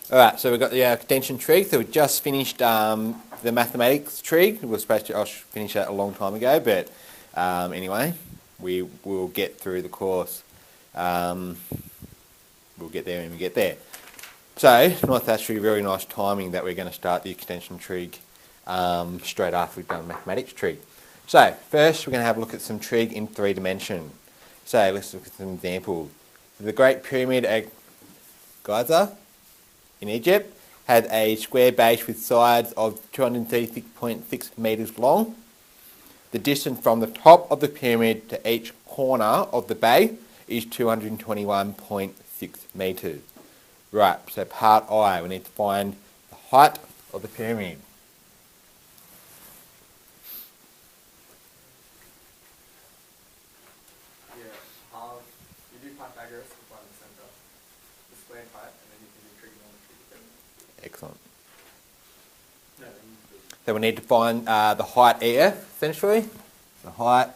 Alright, so we've got the extension trig. So we just finished the mathematics trig. We were supposed to finish that a long time ago, but anyway, we will get through the course. We'll get there when we get there. So, that's actually really nice timing that we're going to start the extension trig straight after we've done mathematics trig. So, first we're going to have a look at some trig in 3 dimension. So, let's look at some examples. The Great Pyramid at Giza in Egypt had a square base with sides of 236.6 metres long. The distance from the top of the pyramid to each corner of the base is 221.6 metres. Right, so part I, we need to find the height of the pyramid. You do Pythagoras to find the centre, the square height, and then you can do trigonometry. Excellent. No, so we need to find the height EF, essentially. The height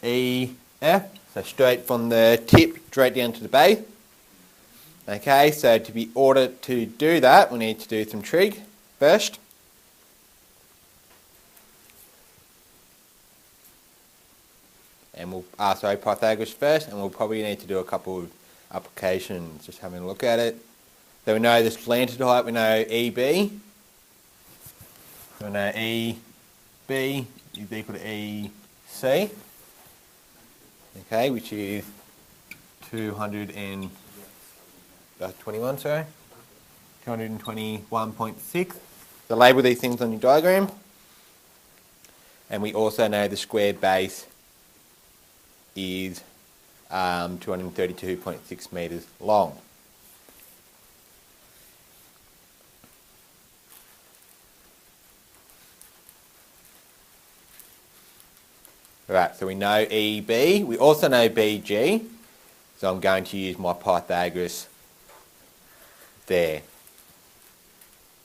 EF, so straight from the tip straight down to the base. Okay, so to be order to do that, we need to do some trig first. And we'll Pythagoras first, and we'll probably need to do a couple of applications, just having a look at it. So we know the slanted height, we know EB. So we know EB is equal to EC. Okay, which is 221.6. So label these things on your diagram. And we also know the square base is 232.6 metres long. Right, so we know EB. We also know BG. So I'm going to use my Pythagoras there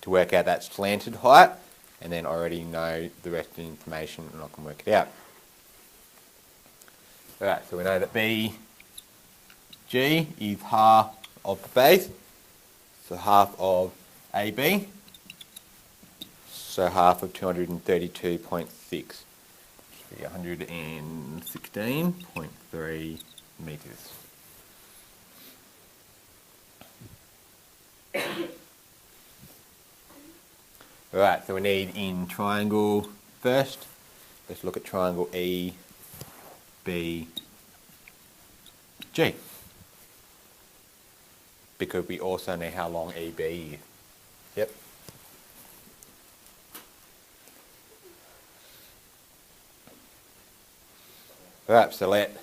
to work out that slanted height, and then I already know the rest of the information and I can work it out. Alright, so we know that BG is half of the base, so half of AB, so half of 232.6. 116.3 metres. Alright, so we need in triangle first. Let's look at triangle EBG. Because we also know how long EB is. Yep. Alright, so let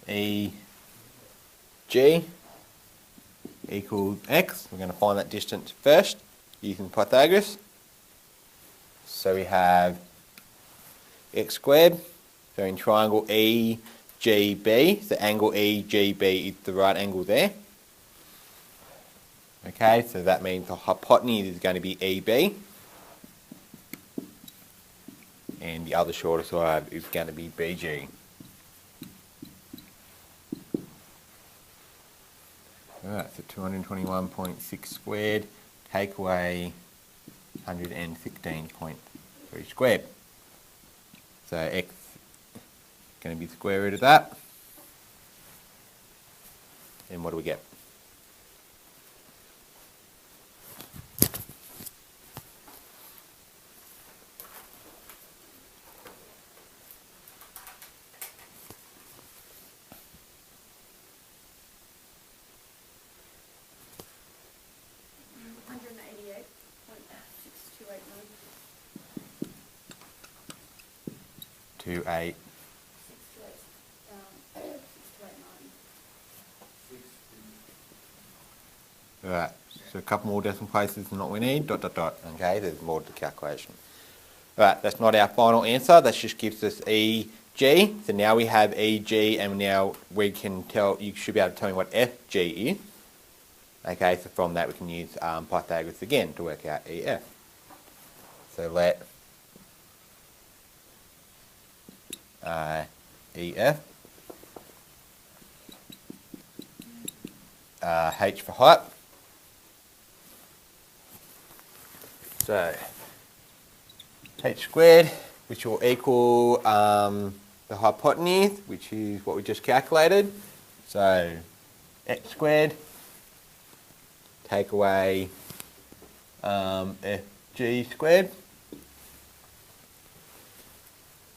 EG equals x. We're going to find that distance first using Pythagoras. So we have x squared. So in triangle EGB, the angle EGB is the right angle there. Okay, so that means the hypotenuse is going to be EB. And the other shorter side is going to be BG. Alright, so 221.6 squared, take away 116.3 squared. So x is going to be the square root of that. And what do we get? Two eight. Alright, so a couple more decimal places than what we need, ... Okay, there's more to the calculation. Alright, that's not our final answer, that just gives us EG. So now we have EG, and now we can tell, you should be able to tell me what FG is. Okay, so from that we can use Pythagoras again to work out EF. So let EF h for height. So h squared, which will equal the hypotenuse, which is what we just calculated. So x squared, take away fg squared.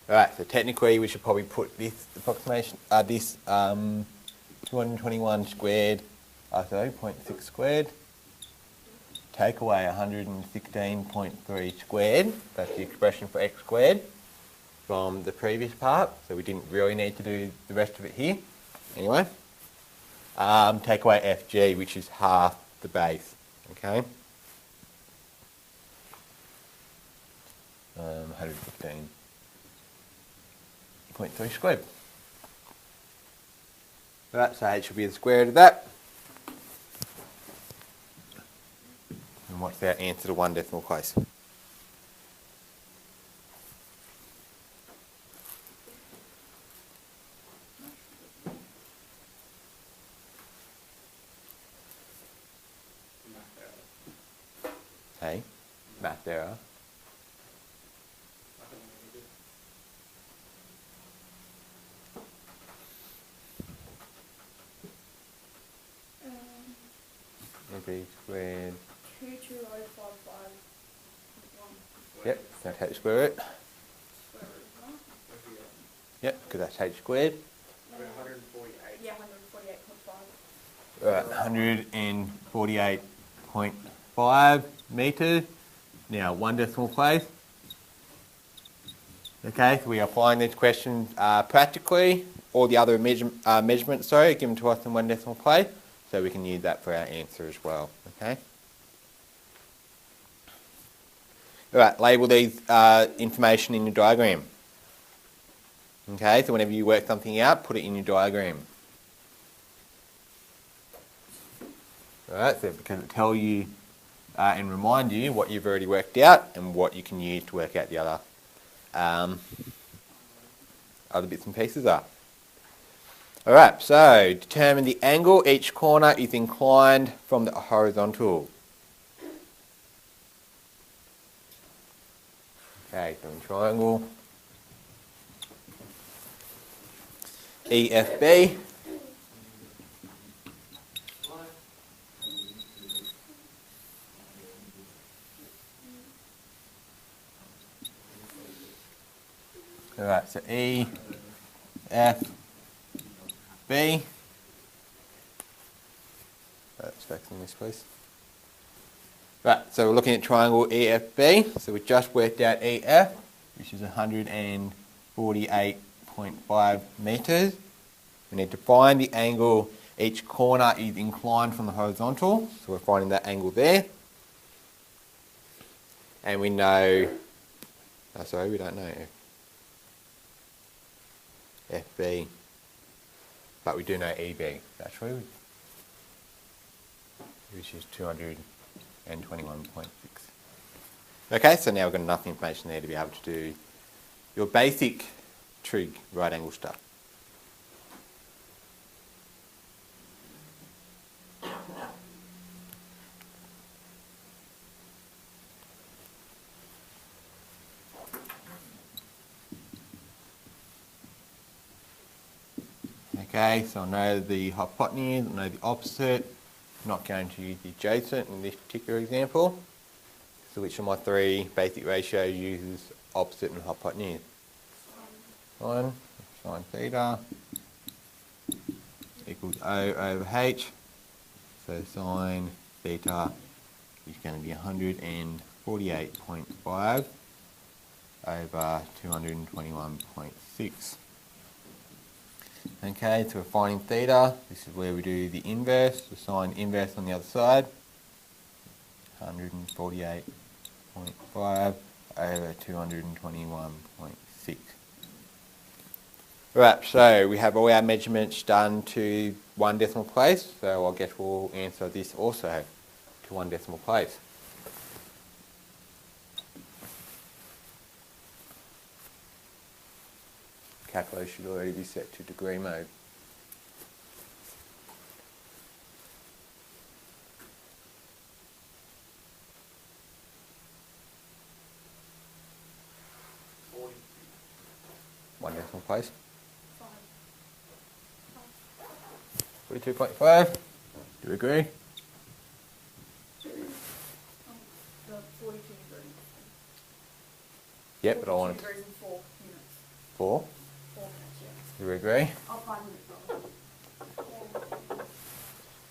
Alright, so technically we should probably put this approximation, 221 squared, 0.6 squared, take away 116.3 squared, that's the expression for x squared from the previous part, so we didn't really need to do the rest of it here. Anyway, take away fg, which is half the base, okay? 115.3 squared. Right, so h should be the square root of that. And what's our answer to 1 decimal place? Hey, math error. B squared. 22055. Yep, that's h square root. Yep, because that's h squared. 148. Yeah, 148.5. Right, 148.5 metres. Now, 1 decimal place. Okay, so we are applying this question practically. All the other measurements, are given to us in 1 decimal place. So we can use that for our answer as well, okay? Alright, label these information in your diagram. Okay, so whenever you work something out, put it in your diagram. Alright, so because it'll tell you and remind you what you've already worked out and what you can use to work out the other bits and pieces are. Alright, so determine the angle each corner is inclined from the horizontal. Okay, so in triangle EFB. Alright, so E, F, B. Let's fix in this place. Right, so we're looking at triangle EFB. So we just worked out EF, which is 148.5 metres. We need to find the angle each corner is inclined from the horizontal. So we're finding that angle there. And we know, we don't know FB. But we do know EB, actually, which is 221.6. Okay, so now we've got enough information there to be able to do your basic trig right angle stuff. Okay, so I know the hypotenuse, I know the opposite. I'm not going to use the adjacent in this particular example. So which of my 3 basic ratios uses opposite and hypotenuse? Sine theta equals O over H. So sine theta is going to be 148.5 over 221.6. Okay, so we're finding theta. This is where we do the inverse, the sine inverse on the other side. 148.5 over 221.6. Right, so we have all our measurements done to 1 decimal place, so I guess we'll answer this also to 1 decimal place. Calculator should already be set to degree mode. place? 5. 42.5. Do you agree? The 42 degrees. Yep, but I 42 wanted degrees in 4 minutes. 4. 4 minutes, yeah. Do you agree? Oh, 5 minutes.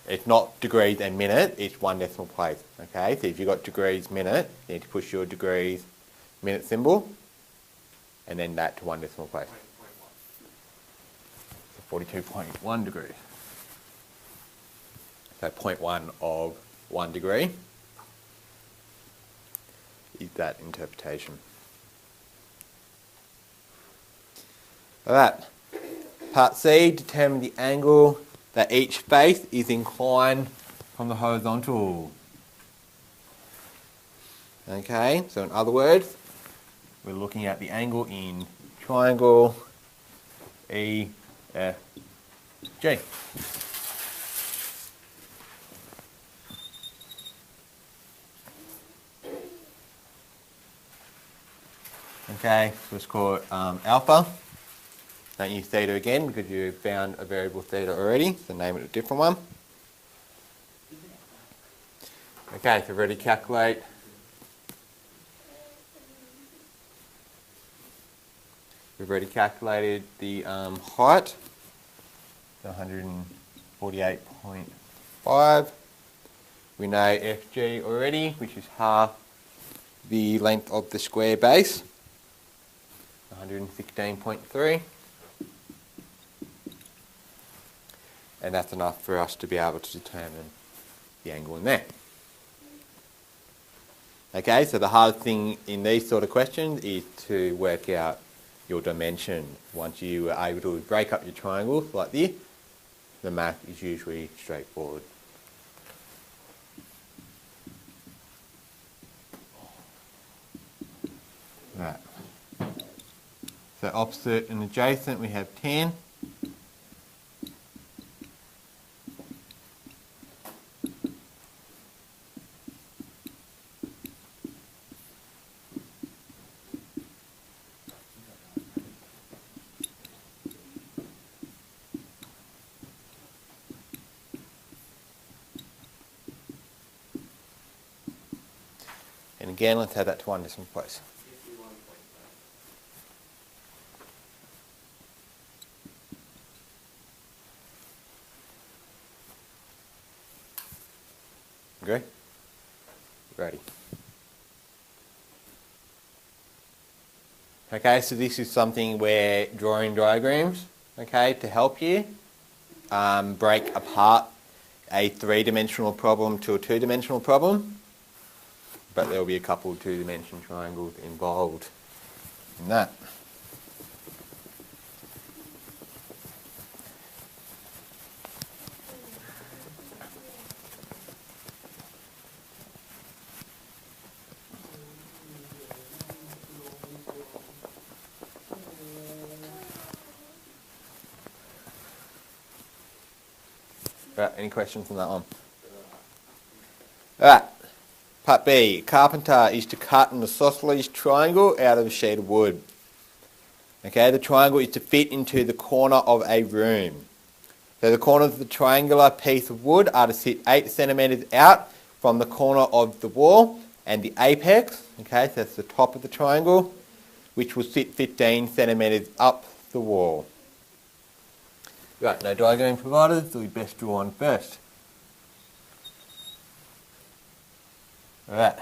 It's not degrees and minute, it's one decimal place. Okay, so if you've got degrees minute, you need to push your degrees minute symbol and then that to one decimal place. So 42.1 degrees. So 0.1 of 1 degree is that interpretation. Alright, part C, determine the angle that each face is inclined from the horizontal. Okay, so in other words, we're looking at the angle in triangle EFG. Okay, so let's call it alpha. Don't use theta again because you found a variable theta already, so name it a different one. Okay, so ready to calculate. We've already calculated the height, so 148.5. We know FG already, which is half the length of the square base, 116.3. And that's enough for us to be able to determine the angle in there. Okay, so the hard thing in these sort of questions is to work out your dimension. Once you are able to break up your triangles like this, the math is usually straightforward. Right. So opposite and adjacent we have 10. And again, let's add that to one decimal place. 51.5. Agree? Ready. Okay, so this is something where drawing diagrams, okay, to help you break apart a three-dimensional problem to a two-dimensional problem. But there will be a couple of two-dimension triangles involved in that. Right, any questions on that one? Alright, part B. Carpenter is to cut an isosceles triangle out of a sheet of wood. Okay, the triangle is to fit into the corner of a room. So the corners of the triangular piece of wood are to sit 8 centimetres out from the corner of the wall, and the apex, okay, so that's the top of the triangle, which will sit 15 centimetres up the wall. Right, no diagram provided, so we best draw one first. Alright,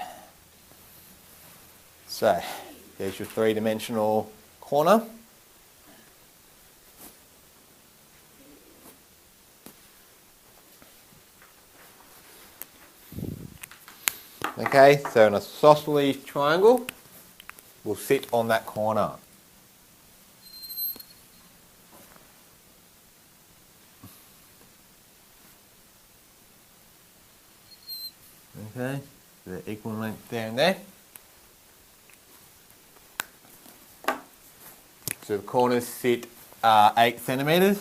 so there's your three-dimensional corner. Okay, so an isosceles triangle will sit on that corner. Okay, so they're equal in length there and there. So the corners sit 8 centimetres.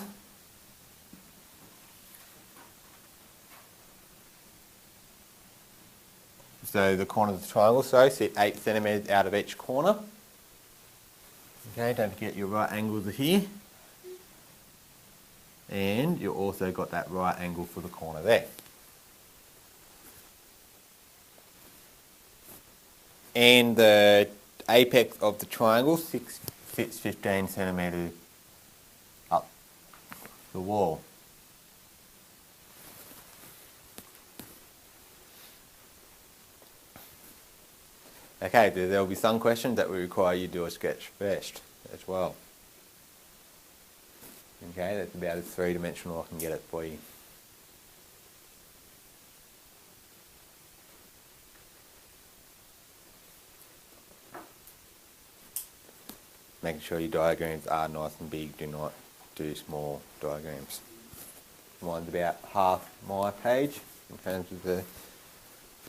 So the corners of the triangle, sit 8 centimetres out of each corner. Okay, don't forget your right angles are here. And you also got that right angle for the corner there. And the apex of the triangle sits 15 centimetres up the wall. Okay, there will be some questions that will require you to do a sketch first as well. Okay, that's about as three-dimensional I can get it for you. Making sure your diagrams are nice and big, do not do small diagrams. Mine's about half my page in terms of the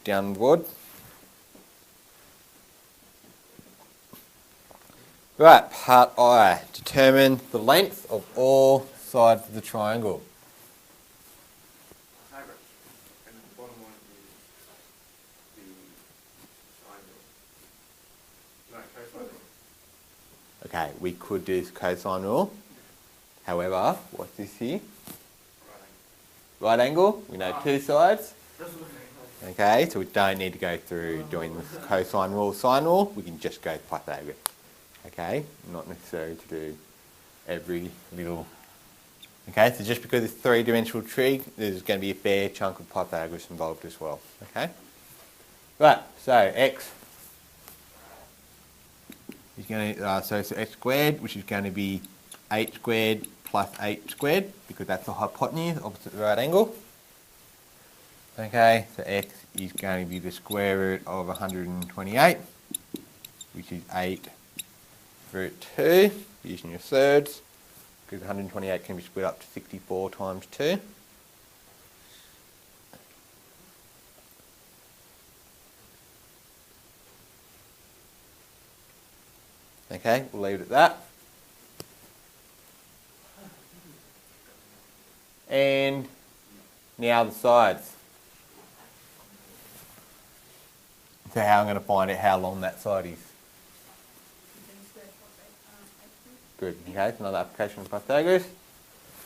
downward. Right, part I. Determine the length of all sides of the triangle. Pythagoras. And the bottom one is the sine rule. No, cosine rule. Okay, we could do this cosine rule. However, what's this here? Right angle. Right angle. We know two sides. Just looking at it. Okay, so we don't need to go through doing the cosine rule, sine rule. We can just go Pythagoras. Okay, not necessary to do every little. Okay, so just because it's three-dimensional trig, there's going to be a fair chunk of Pythagoras involved as well. Okay, right. So x is going to so x squared, which is going to be 8 squared plus 8 squared, because that's the hypotenuse opposite the right angle. Okay, so x is going to be the square root of 128, which is 8 root 2, using your thirds, because 128 can be split up to 64 times 2. Okay, we'll leave it at that. And now the sides. So how I'm going to find out how long that side is. Good. Okay, so another application of Pythagoras.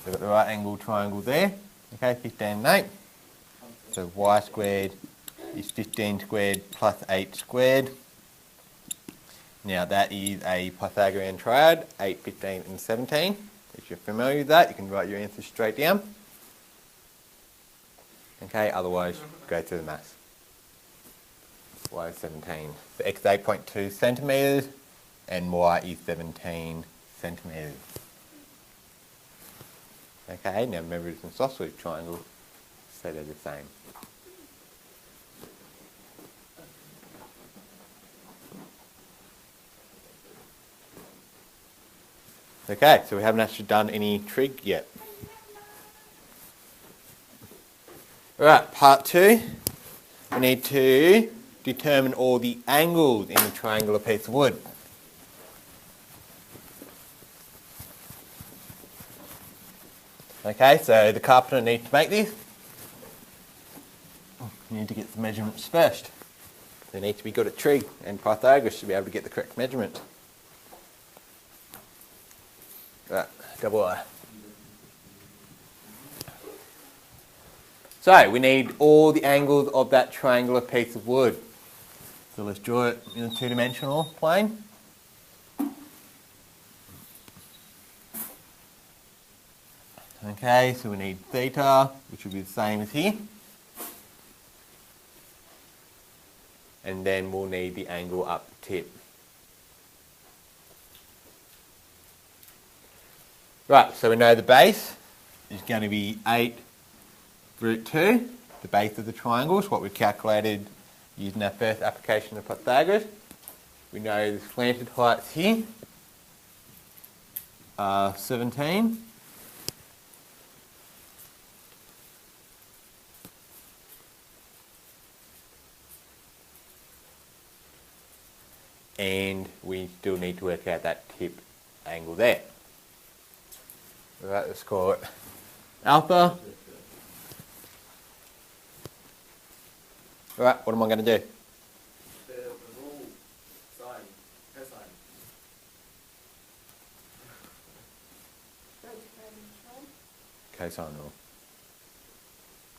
We've got the right angle triangle there. Okay, 15 and 8. So y squared is 15 squared plus 8 squared. Now that is a Pythagorean triad, 8, 15 and 17. If you're familiar with that, you can write your answer straight down. Okay, otherwise go through the maths. Y is 17. So x is 8.2 centimetres and y is 17 centimetres. Okay, now remember it's an isosceles triangle, so they're the same. Okay, so we haven't actually done any trig yet. Alright, part 2. We need to determine all the angles in a triangular piece of wood. Okay, so the carpenter needs to make this. You need to get the measurements first. They need to be good at trig and Pythagoras to be able to get the correct measurement. Right, double I. So we need all the angles of that triangular piece of wood. So let's draw it in a two-dimensional plane. Okay, so we need theta, which will be the same as here. And then we'll need the angle up the tip. Right, so we know the base is going to be 8 root 2, the base of the triangle is what we calculated using our first application of Pythagoras. We know the slanted heights here are 17. And we still need to work out that tip angle there. Right, let's call it alpha. Right, what am I going to do? The rule sine, cosine. cosine rule.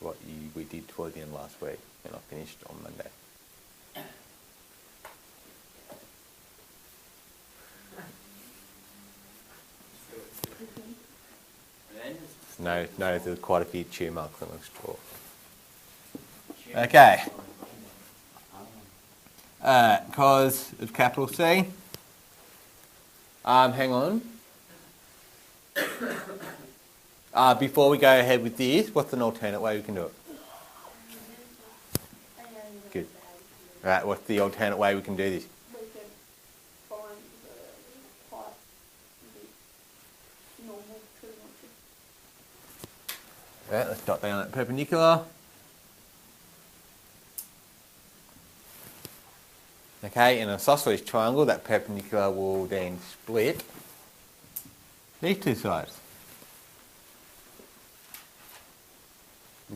What we did towards the end last week, and I finished on Monday. No, there's quite a few chew marks on the straw. Okay. Cos of capital C. Hang on. Before we go ahead with this, what's an alternate way we can do it? Good. Right, what's the alternate way we can do this? We could find the height, the normal trigonometry. Right, let's dot down that perpendicular. Okay, in an isosceles triangle, that perpendicular will then split these two sides.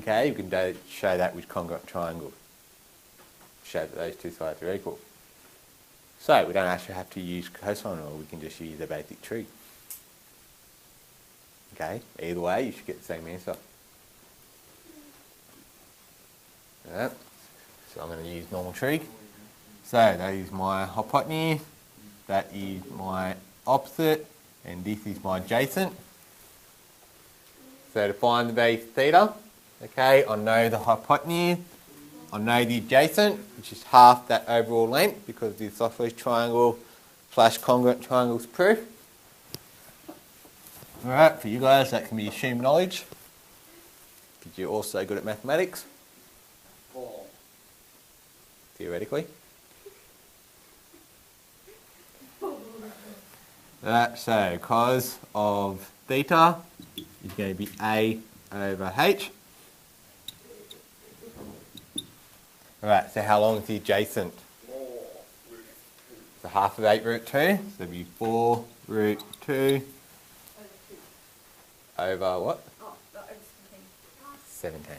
Okay, you can show that with congruent triangles. Show that those two sides are equal. So we don't actually have to use cosine rule, we can just use the basic trig. Okay, either way you should get the same answer. Right. So I'm going to use normal trig. So that is my hypotenuse, that is my opposite, and this is my adjacent. So to find the base theta, okay, I know the hypotenuse, I know the adjacent, which is half that overall length because the isosceles triangle / congruent triangle's proof. Alright, for you guys that can be assumed knowledge because you're also good at mathematics. Theoretically. So cos of theta is going to be A over H. Alright, so how long is the adjacent? So half of 8 root 2, so it'll be 4 root 2 over what? Oh, over 17.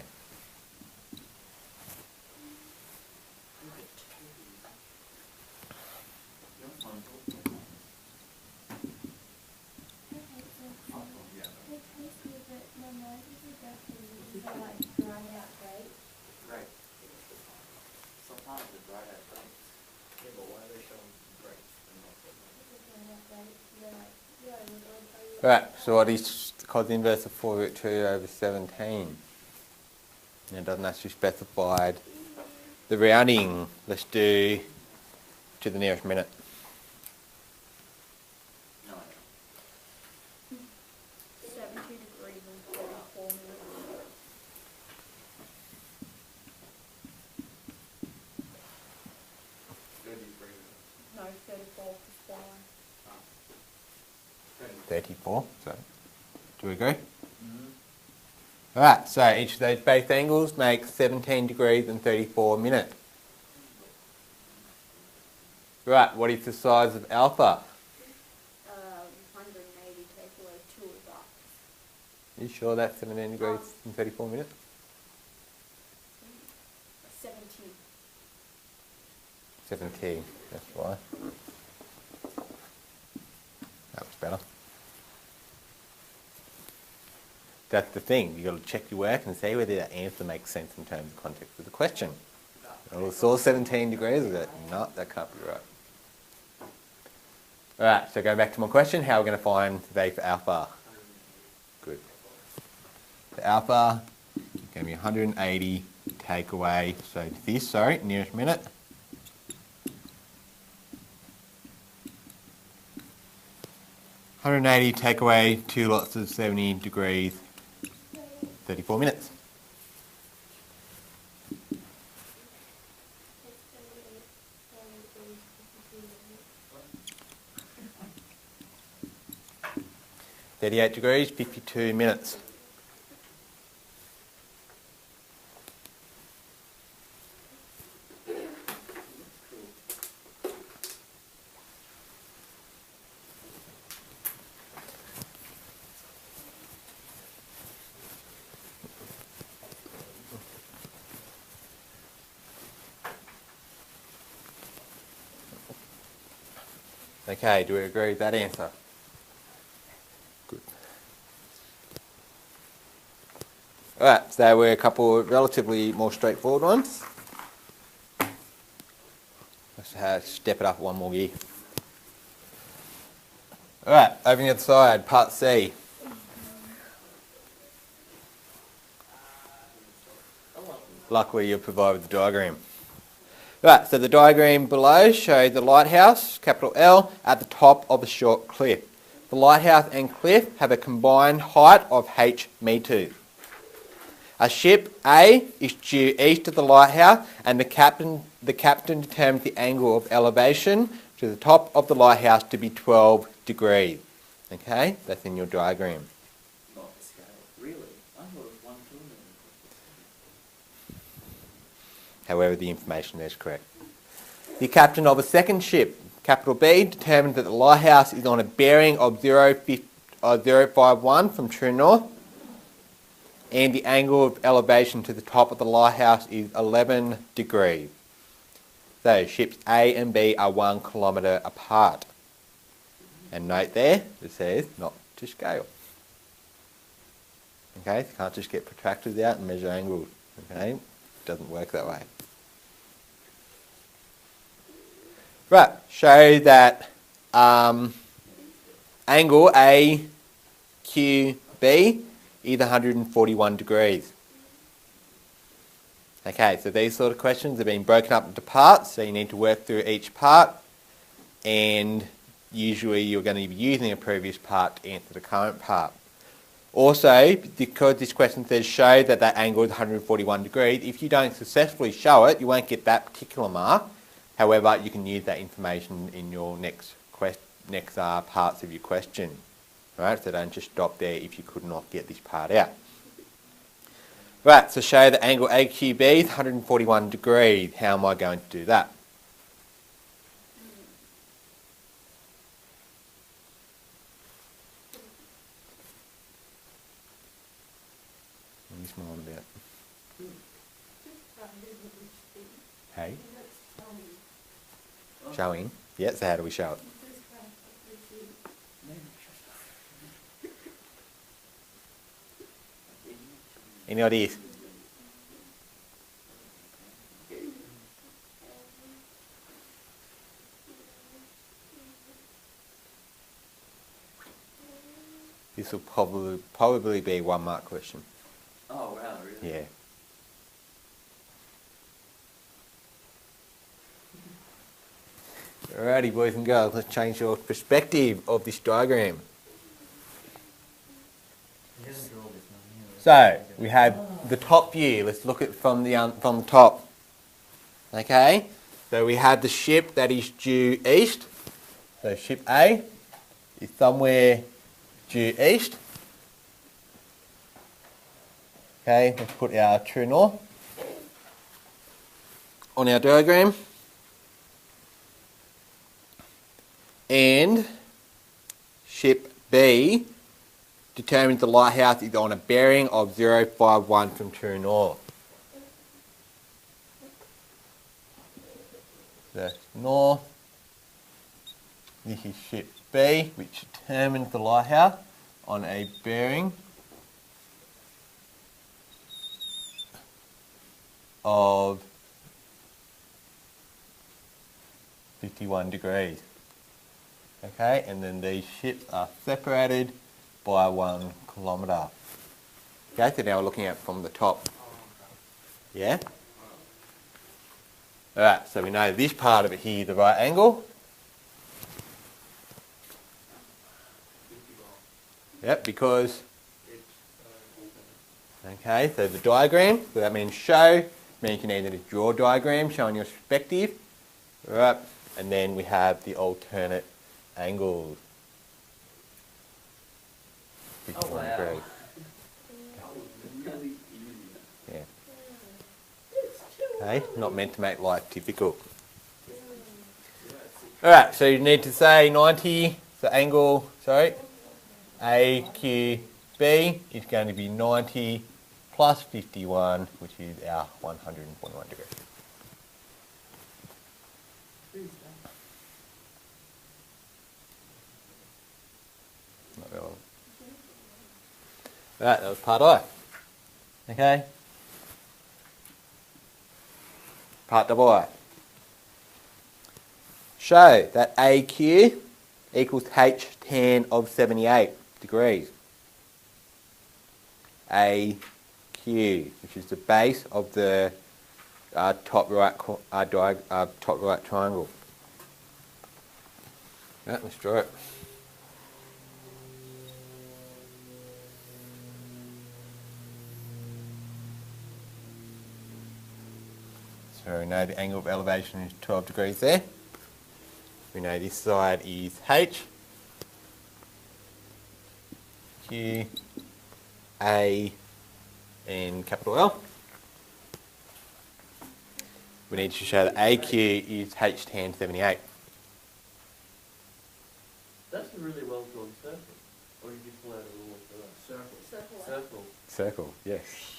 Right, so what is the cos inverse of 4 root 2 over 17? And it doesn't actually specify the rounding. Let's do to the nearest minute. 70 degrees and 34 minutes. No, 34 plus 1. 34, so do we agree? Alright, so each of those base angles makes 17 degrees and 34 minutes. Right, what is the size of alpha? 180 take away 2 of that. Are you sure that's 17 degrees and 34 minutes? 17. 17, that's why. That was better. That's the thing, you've got to check your work and see whether that answer makes sense in terms of context of the question. Well, it's all 17 degrees, is it? No, that can't be right. Alright, so going back to my question, how are we going to find the value for alpha? Good. The alpha is going to be 180 take away, so this, sorry, nearest minute. $180 take away 2 lots of 70 degrees, 34 minutes. $38 degrees, 52 minutes. Okay, do we agree with that answer? Good. Alright, so there were a couple of relatively more straightforward ones. Let's step it up one more gear. Alright, over the other side, part C. Luckily you're provided the diagram. Right, so the diagram below shows the lighthouse, capital L, at the top of a short cliff. The lighthouse and cliff have a combined height of h metres. A ship A is due east of the lighthouse and the captain determines the angle of elevation to the top of the lighthouse to be 12 degrees. Okay, that's in your diagram. Not the scale. Really? I thought it was 1 kilometre. However, the information there is correct. The captain of a second ship, capital B, determines that the lighthouse is on a bearing of 051 from true north, and the angle of elevation to the top of the lighthouse is 11 degrees. So ships A and B are 1 kilometre apart. And note there, it says not to scale. Okay, you can't just get protractors out and measure angles. Okay, it doesn't work that way. Right, show that angle AQB is 141 degrees. Okay, so these sort of questions have been broken up into parts, so you need to work through each part, and usually you're going to be using a previous part to answer the current part. Also, because this question says show that that angle is 141 degrees, if you don't successfully show it, you won't get that particular mark. However, you can use that information in your next parts of your question. Right, so don't just stop there if you could not get this part out. Right, so show the angle AQB is 141 degrees. How am I going to do that? What's my on about? Hey? Showing? Yeah, so how do we show it? Any ideas? This will probably be a 1 mark question. Oh, wow, really? Yeah. Alrighty, boys and girls, let's change your perspective of this diagram. So, we have the top view. Let's look at it from the top. Okay? So we have the ship that is due east. So ship A is somewhere due east. Okay, let's put our true north on our diagram. And ship B determines the lighthouse is on a bearing of 051 from true north. That's north. This is ship B, which determines the lighthouse on a bearing of 51 degrees. Okay, and then these ships are separated by 1 kilometre. Okay, so now we're looking at it from the top. Yeah? Alright, so we know this part of it here is the right angle. Yep, because... Okay, so the diagram, so that means show, means you can either draw a diagram showing your perspective. Alright, and then we have the alternate angles. Oh, wow. Yeah. Okay, not meant to make life difficult. Alright, so you need to say 90, so angle, AQB is going to be 90 plus 51, which is our 141 degrees. Not relevant. Alright, that was part I. Okay. Part double I. Show that AQ equals H tan of 78 degrees. AQ, which is the base of the top right triangle. Yeah, let's draw it. So we know the angle of elevation is 12 degrees there. We know this side is H, Q, A, and capital L. We need to show that AQ is H tan 78. That's a really well drawn circle. Or did you pull out a rule for that? Circle. Circle. Circle, yes.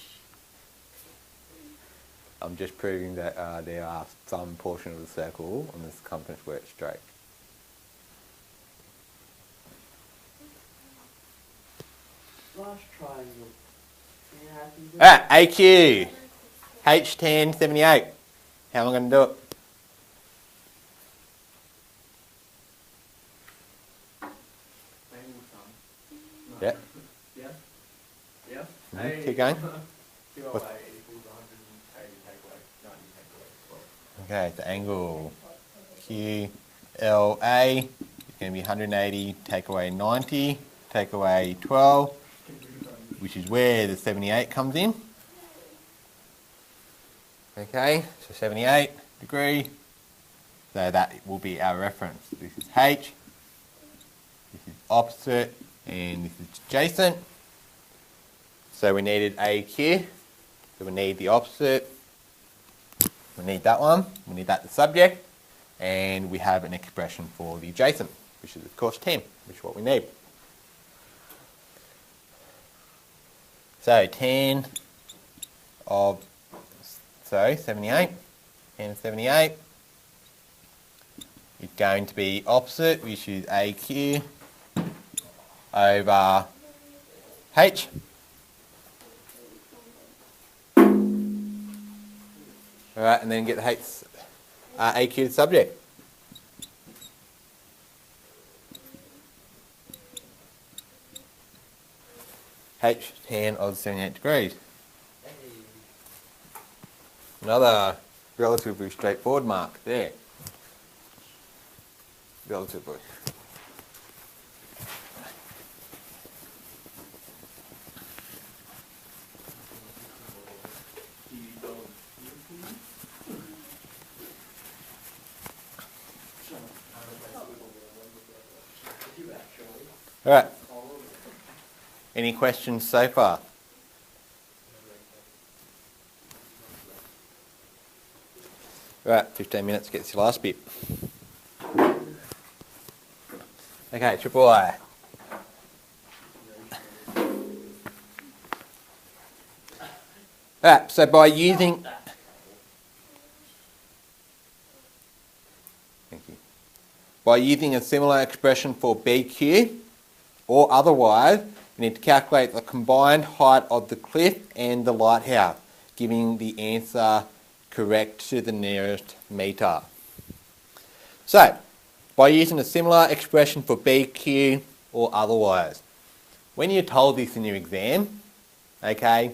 I'm just proving that there are some portion of the circle on the circumference where it's straight. Last triangle. Are you happy with Alright, AQ, H tan 78. How am I going to do it? Angle sum. No. Yeah. Yeah? Yeah? Mhm, keep going. 208 What? equals 180 take away 90 take away 12. Okay, the angle QLA is going to be 180, take away 90, take away 12, which is where the 78 comes in. Okay, so 78 degree. So that will be our reference. This is H, this is opposite, and this is adjacent. So we needed AQ, so we need the opposite. We need that one, we need that the subject, and we have an expression for the adjacent, which is of course 10, which is what we need. So 10 of, 78, 10 of 78 is going to be opposite, which is AQ over H. Alright, and then get the AQ to subject. H tan of 78 degrees. Another relatively straightforward mark there. Relatively. Alright. Any questions so far? Right, 15 minutes gets your last bit. Okay, triple I. Alright, so by using... Thank you. By using a similar expression for BQ, or otherwise, we need to calculate the combined height of the cliff and the lighthouse, giving the answer correct to the nearest metre. So, by using a similar expression for BQ or otherwise, when you're told this in your exam, okay,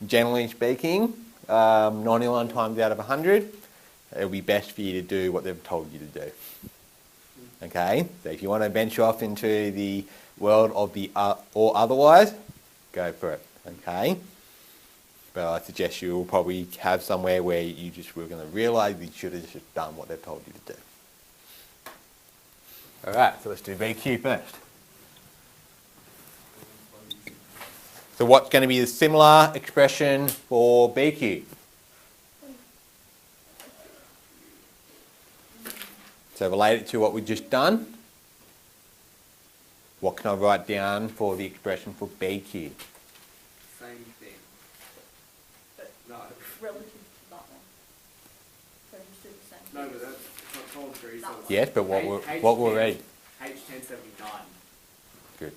generally speaking, 99 times out of 100, it'll be best for you to do what they've told you to do. Okay, so if you want to venture off into the world of the or otherwise, go for it. Okay, but I suggest you'll probably have somewhere where you just were going to realise you should have just done what they've told you to do. Alright, so let's do VQ first. So what's going to be the similar expression for BQ? So relate it to what we've just done. What can I write down for the expression for BQ? Same thing. No. Relative to that one. So just do the same. No, but that's not column 3. So it's Yes, but what we'll read. H1079. Good.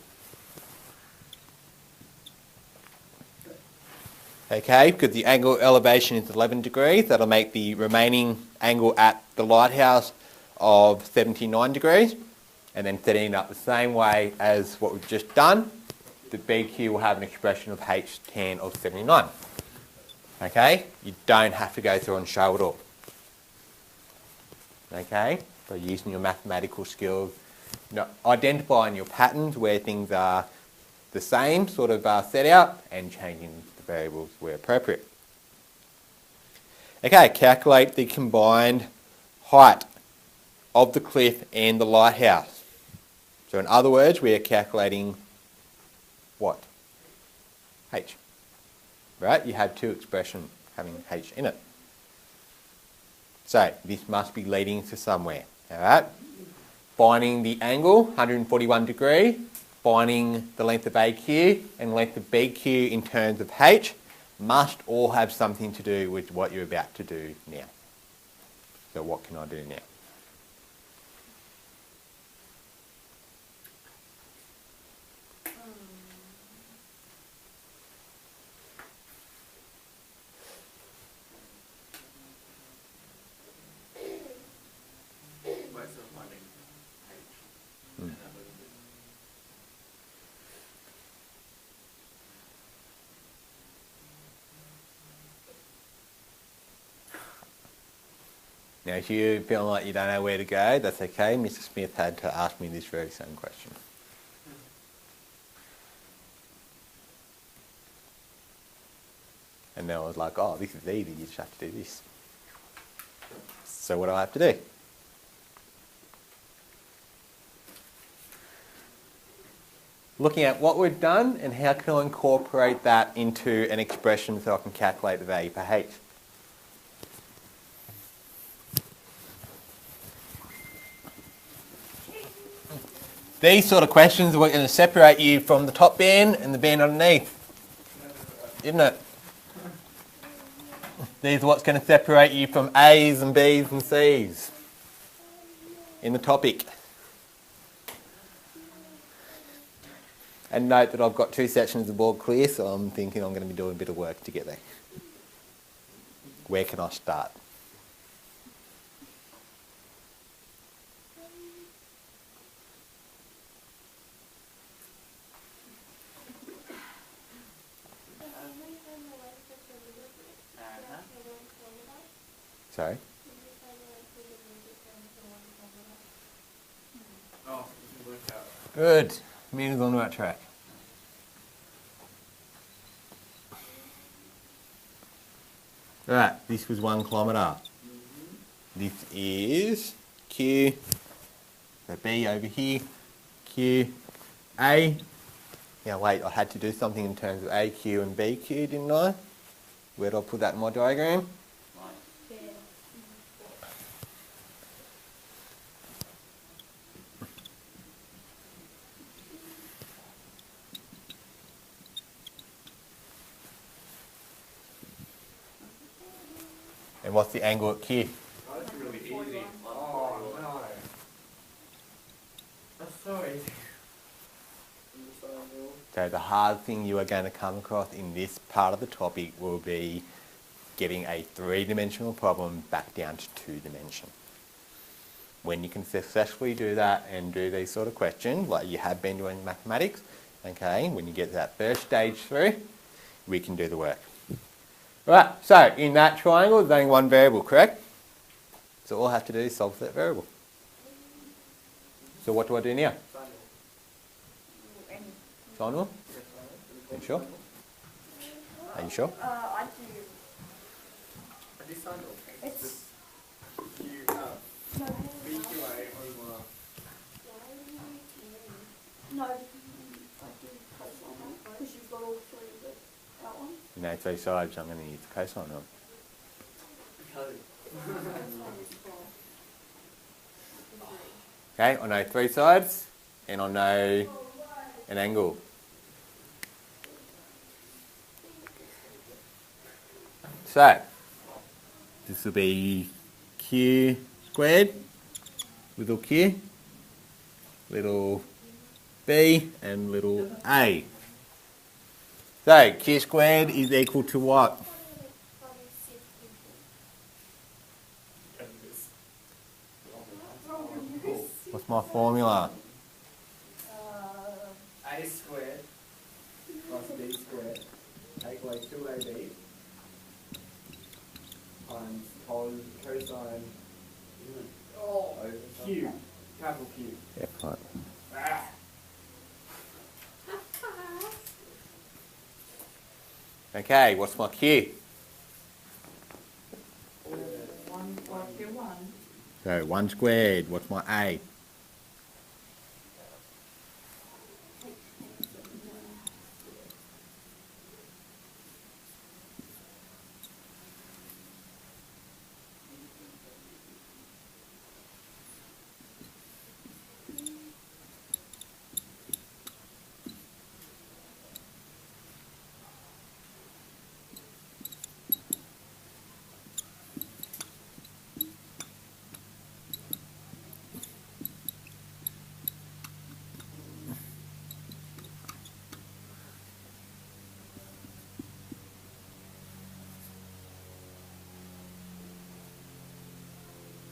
Okay, because the angle elevation is 11 degrees, that'll make the remaining angle at the lighthouse of 79 degrees. And then setting it up the same way as what we've just done, the BQ will have an expression of H tan of 79. Okay, you don't have to go through and show it all. Okay, by using your mathematical skills, identifying your patterns where things are the same sort of set out and changing the variables where appropriate. Okay, calculate the combined height of the cliff and the lighthouse. So in other words, we are calculating what? H. Right? You have two expressions having H in it. So this must be leading to somewhere. Alright? Finding the angle, 141 degree, finding the length of AQ and length of BQ in terms of H must all have something to do with what you're about to do now. So what can I do now? Most of finding H. And that would be Now if you feel like you don't know where to go, that's okay. Mr. Smith had to ask me this very same question. And then I was like, oh, this is easy, you just have to do this. So what do I have to do? Looking at what we've done and how can I incorporate that into an expression so I can calculate the value for H. These sort of questions are going to separate you from the top band and the band underneath, isn't it? These are what's going to separate you from A's and B's and C's in the topic. And note that I've got two sections of the board clear, so I'm thinking I'm going to be doing a bit of work to get there. Where can I start? Sorry? oh, you can work out. Good. Means on the right track. Right, this was 1 kilometre. This is Q, so B over here, Q, A. Now wait, I had to do something in terms of AQ and BQ, didn't I? Where did I put that in my diagram? Yeah. And what's the angle at Q? Oh, that's really easy. Oh, no. That's so easy. So the hard thing you are going to come across in this part of the topic will be getting a 3-dimensional problem back down to 2 dimension. When you can successfully do that and do these sort of questions, like you have been doing mathematics, okay, when you get that first stage through, we can do the work. Right, so in that triangle, there's only one variable, correct? So all I have to do is solve for that variable. So what do I do now? Sign off? Are you sure? Are you sure? I do. I do sign off. It's You, no. BQA over. No, I do cosine because you've got all 3 of that one. You know, 3 sides, I'm going to use the cosine on. Okay, I know 3 sides, and I know an angle. So, this will be Q squared, little q, little b, and little a. So q squared is equal to what? What's my formula? A squared plus b squared, take away 2ab times cosine over q, capital Q. Yeah, right. Ah. Okay, what's my q? 1. So 1 squared, what's my a?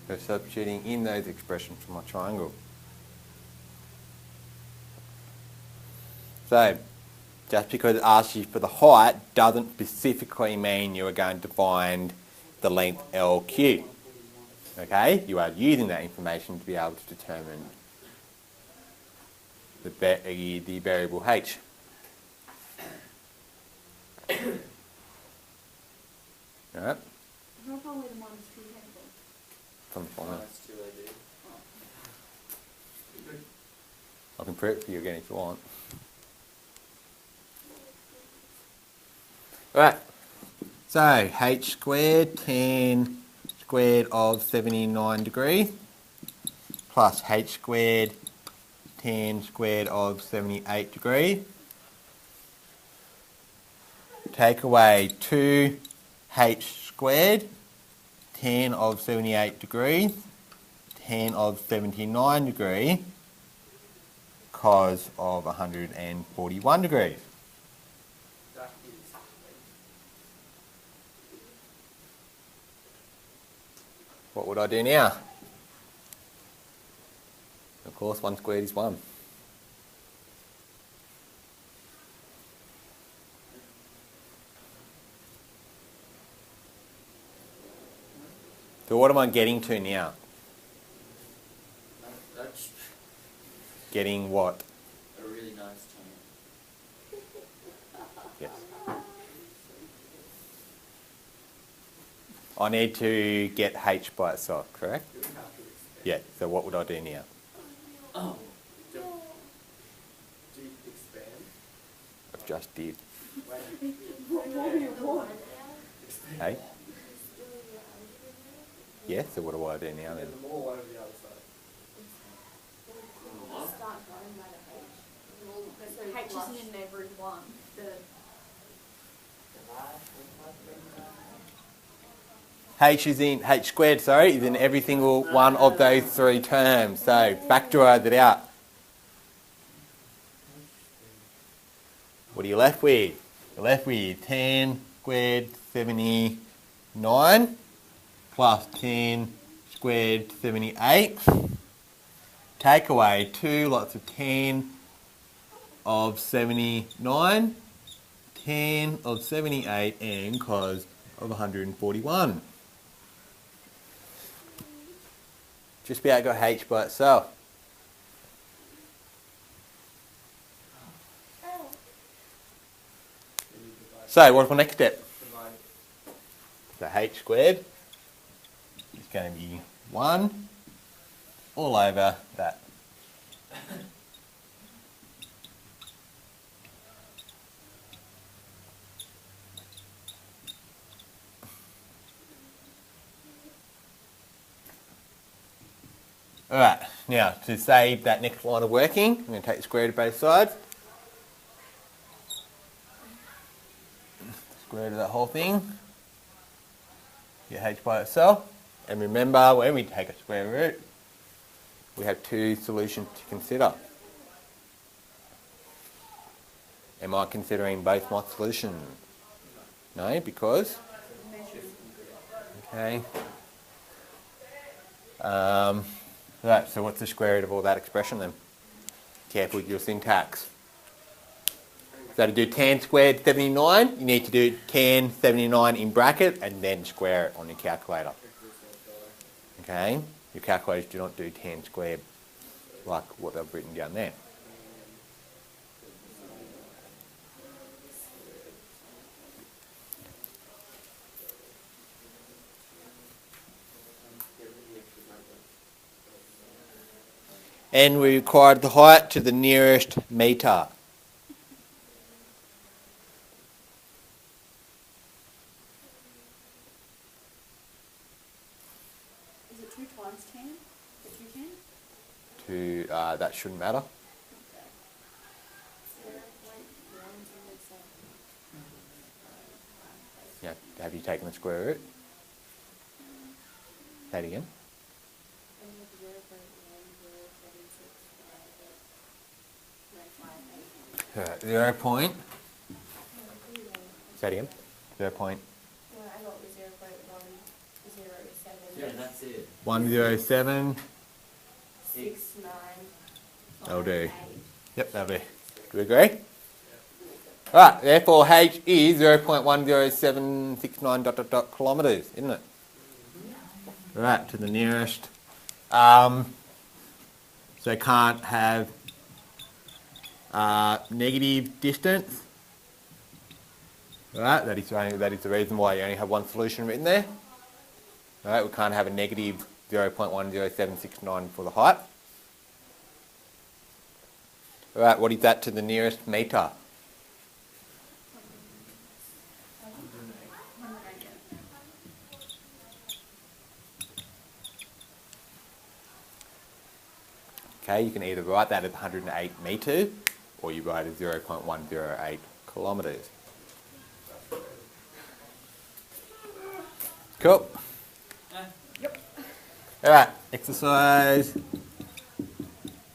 So substituting in those expressions for my triangle. So, just because it asks you for the height doesn't specifically mean you are going to find the length LQ. Okay? You are using that information to be able to determine the variable h. Alright? How far away the minus 2 came From the formula. Minus 2ab. I can prove it for you again if you want. Alright. So, h squared tan squared of 79 degrees plus h squared tan squared of 78 degrees. Take away 2h squared tan of 78 degrees tan of 79 degrees cos of 141 degrees. That is What would I do now? Of course, 1 squared is 1. So what am I getting to now? That's Getting what? a really nice time. Yes. I need to get h by itself, correct? you have to expand. Yeah, so what would I do now? Oh, Do you expand? I just did. Wait, What do you want? expand. Hey? Yeah, so what do I do now then? And the more over the other side. Start going by the H. So H isn't in every one. H is in, h squared, sorry, is in every single one of those 3 terms. So factorise it out. What are you left with? You're left with tan squared 79 plus tan squared 78. Take away 2 lots of tan of 79, tan of 78 and cos of 141. Just about got h by itself. So what's my next step? Divide. So h squared is going to be 1 all over that. Alright, now to save that next line of working, I'm going to take the square root of both sides. Square root of that whole thing. Get h by itself. And remember, when we take a square root, we have 2 solutions to consider. Am I considering both my solutions? No, because? Okay. Right, so what's the square root of all that expression then? Careful with your syntax. So to do tan squared 79, you need to do tan 79 in bracket and then square it on your calculator. Okay? Your calculators do not do tan squared like what they've written down there. And we required the height to the nearest metre. Is it 2 times 10? Is it 210? That shouldn't matter. Yeah, have you taken the square root? Say it again. 0 point. Say it again. 0 point. Well, I got the 0.107. Yeah, that's it. 107. 69. That'll do. Yep, that'll be. Do we agree? Alright, therefore h is 0.10769 dot dot dot kilometres, isn't it? Right, to the nearest. So can't have negative distance. Right, that is the reason why you only have one solution written there. Right, we can't have a negative 0.10769 for the height. Right, what is that to the nearest metre? Okay, you can either write that as 108 metres or you write it as 0.108 kilometres. Cool. Yep. Alright, exercise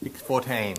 614.